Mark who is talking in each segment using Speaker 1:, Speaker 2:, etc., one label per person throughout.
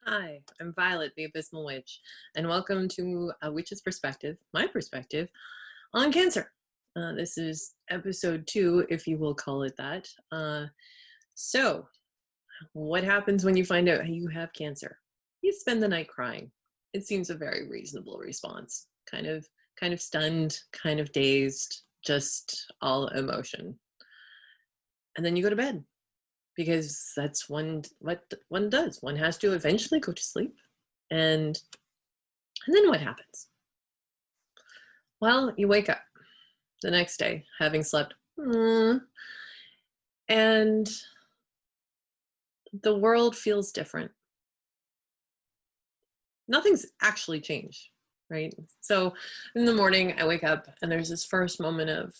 Speaker 1: Hi, I'm Violet, the Abysmal Witch, and welcome to A Witch's Perspective, my perspective, on cancer. This is episode 2, if you will call it that. So, what happens when you find out you have cancer? You spend the night crying. It seems a very reasonable response. Kind of stunned, kind of dazed, just all emotion. And then you go to bed because that's what one does. One has to eventually go to sleep. And then what happens? Well, you wake up the next day having slept, and the world feels different. Nothing's actually changed, right? So in the morning, I wake up and there's this first moment of,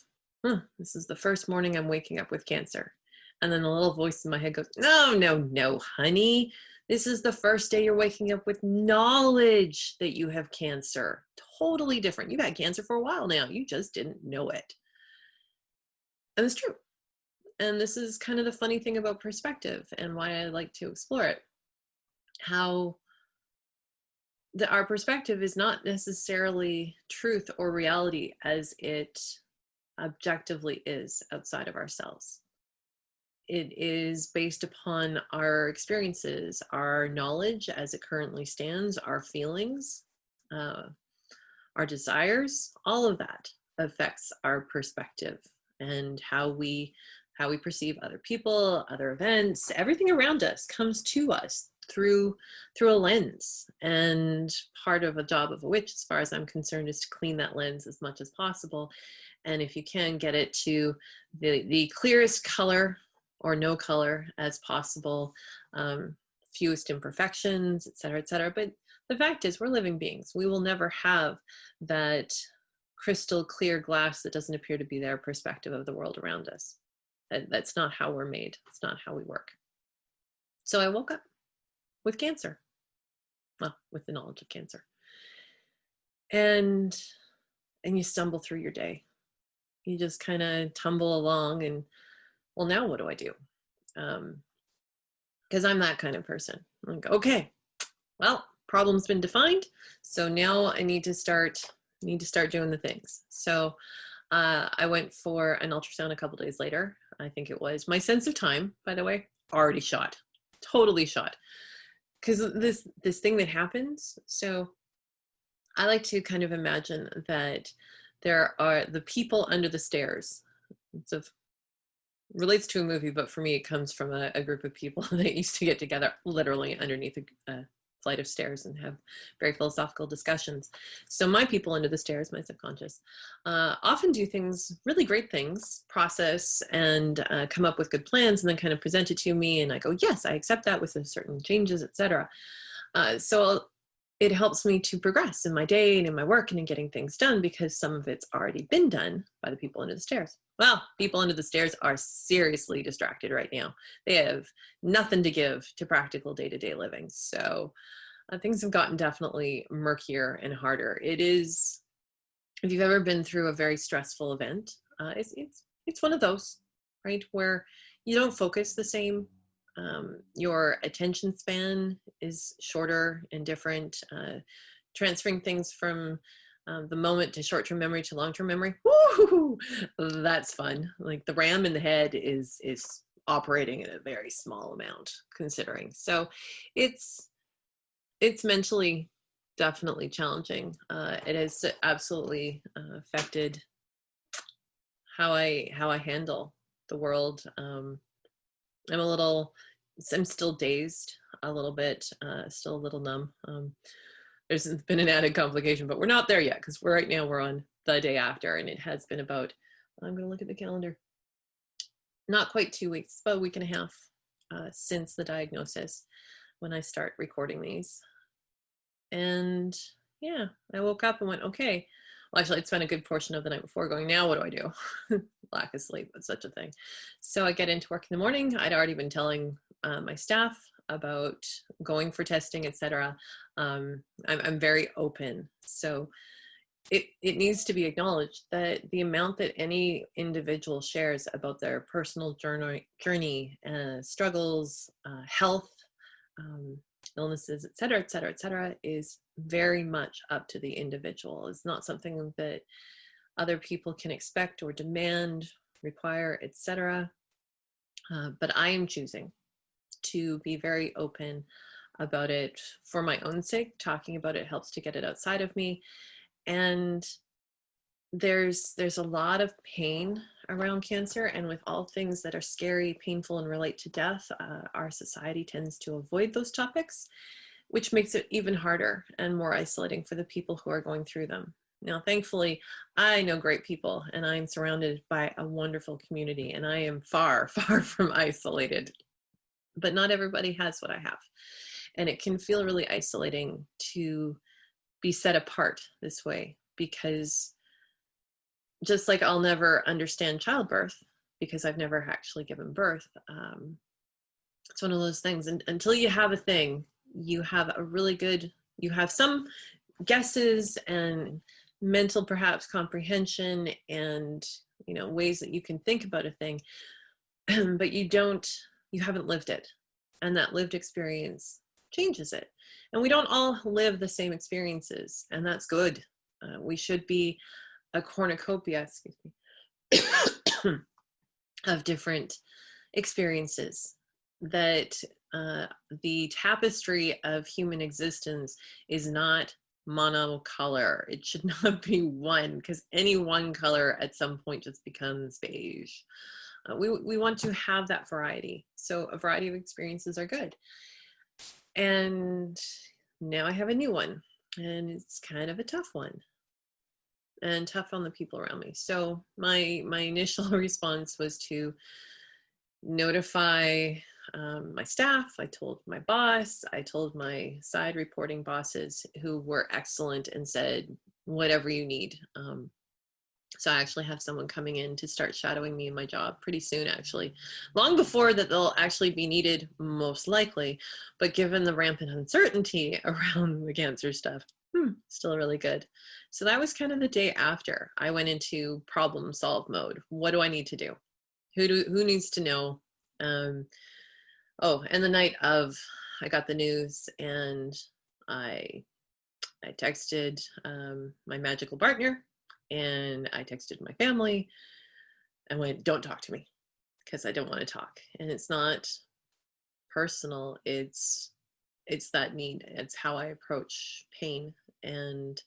Speaker 1: this is the first morning I'm waking up with cancer. And then a little voice in my head goes, no, no, no, honey. This is the first day you're waking up with knowledge that you have cancer. Totally different. You've had cancer for a while now. You just didn't know it. And it's true. And this is kind of the funny thing about perspective and why I like to explore it. How our perspective is not necessarily truth or reality as it objectively is outside of ourselves. It is based upon our experiences, our knowledge as it currently stands, our feelings, uh, our desires. All of that affects our perspective and how we perceive other people, other events. Everything around us comes to us through a lens. And part of a job of a witch, as far as I'm concerned, is to clean that lens as much as possible. And if you can, get it to the clearest color or no color as possible, fewest imperfections, et cetera, et cetera. But the fact is, we're living beings. We will never have that crystal clear glass that doesn't appear to be their perspective of the world around us. That's not how we're made. It's not how we work. So I woke up with cancer. Well, with the knowledge of cancer. And you stumble through your day. You just kind of tumble along and, well, now what do I do? Because I'm that kind of person. I'm like, okay, well, problem's been defined. So now I need to start doing the things. So I went for an ultrasound a couple days later. I think it was. My sense of time, by the way, already shot. Totally shot. Because this thing that happens. So I like to kind of imagine that there are the people under the stairs. It's relates to a movie, but for me, it comes from a group of people that used to get together literally underneath a flight of stairs and have very philosophical discussions. So my people under the stairs, my subconscious, often do things, really great things, process and come up with good plans and then kind of present it to me. And I go, yes, I accept that with certain changes, etc. So it helps me to progress in my day and in my work and in getting things done because some of it's already been done by the people under the stairs. Well, people under the stairs are seriously distracted right now. They have nothing to give to practical day-to-day living. So things have gotten definitely murkier and harder. It is, if you've ever been through a very stressful event, it's one of those, right, where you don't focus the same. Your attention span is shorter and different. Transferring things from the moment to short-term memory to long-term memory, woo, that's fun. Like the RAM in the head is operating at a very small amount, considering. So it's mentally definitely challenging. It has absolutely affected how I handle the world. I'm still dazed a little bit, still a little numb. There's been an added complication, but we're not there yet because right now we're on the day after, and it has been about, I'm going to look at the calendar, not quite 2 weeks, about a week and a half since the diagnosis when I start recording these. And yeah, I woke up and went, okay. Well, actually, I'd spent a good portion of the night before going, now what do I do? Lack of sleep, it's such a thing. So I get into work in the morning. I'd already been telling my staff about going for testing, etc. I'm very open. So it needs to be acknowledged that the amount that any individual shares about their personal journey, struggles, health, illnesses, et cetera, et cetera, et cetera, is very much up to the individual. It's not something that other people can expect or demand, require, etc. But I am choosing to be very open about it for my own sake. Talking about it helps to get it outside of me. And there's a lot of pain around cancer, and with all things that are scary, painful, and relate to death, our society tends to avoid those topics, which makes it even harder and more isolating for the people who are going through them. Now, thankfully, I know great people and I'm surrounded by a wonderful community, and I am far, far from isolated, but not everybody has what I have. And it can feel really isolating to be set apart this way, because just like I'll never understand childbirth because I've never actually given birth. It's one of those things, and until you have a thing, you have you have some guesses and mental perhaps comprehension and ways that you can think about a thing, but you haven't lived it, and that lived experience changes it. And we don't all live the same experiences, and that's good. We should be a cornucopia, excuse me, of different experiences, that the tapestry of human existence is not monocolor. It should not be one, because any one color at some point just becomes beige. We want to have that variety. So a variety of experiences are good. And now I have a new one, and it's kind of a tough one, and tough on the people around me. So my initial response was to notify my staff. I told my boss, I told my side reporting bosses, who were excellent and said, whatever you need. So I actually have someone coming in to start shadowing me in my job pretty soon, actually, long before that they'll actually be needed, most likely. But given the rampant uncertainty around the cancer stuff, still really good. So that was kind of the day after I went into problem solve mode. What do I need to do? Who needs to know? Oh, and the night of, I got the news, and I texted my magical partner, and I texted my family. I went, don't talk to me, because I don't want to talk. And it's not personal. It's that need. It's how I approach pain. And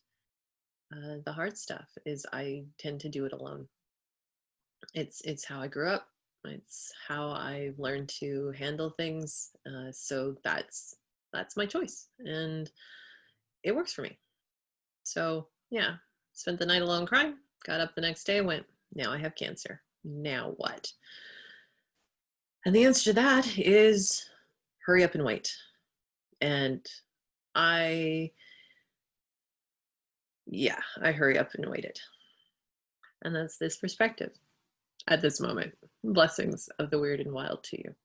Speaker 1: the hard stuff is I tend to do it alone. It's how I grew up. It's how I learned to handle things. So that's my choice, and it works for me. So yeah, spent the night alone crying, got up the next day, went, now I have cancer. Now what? And the answer to that is hurry up and wait. And I hurry up and waited. And that's this perspective at this moment. Blessings of the weird and wild to you.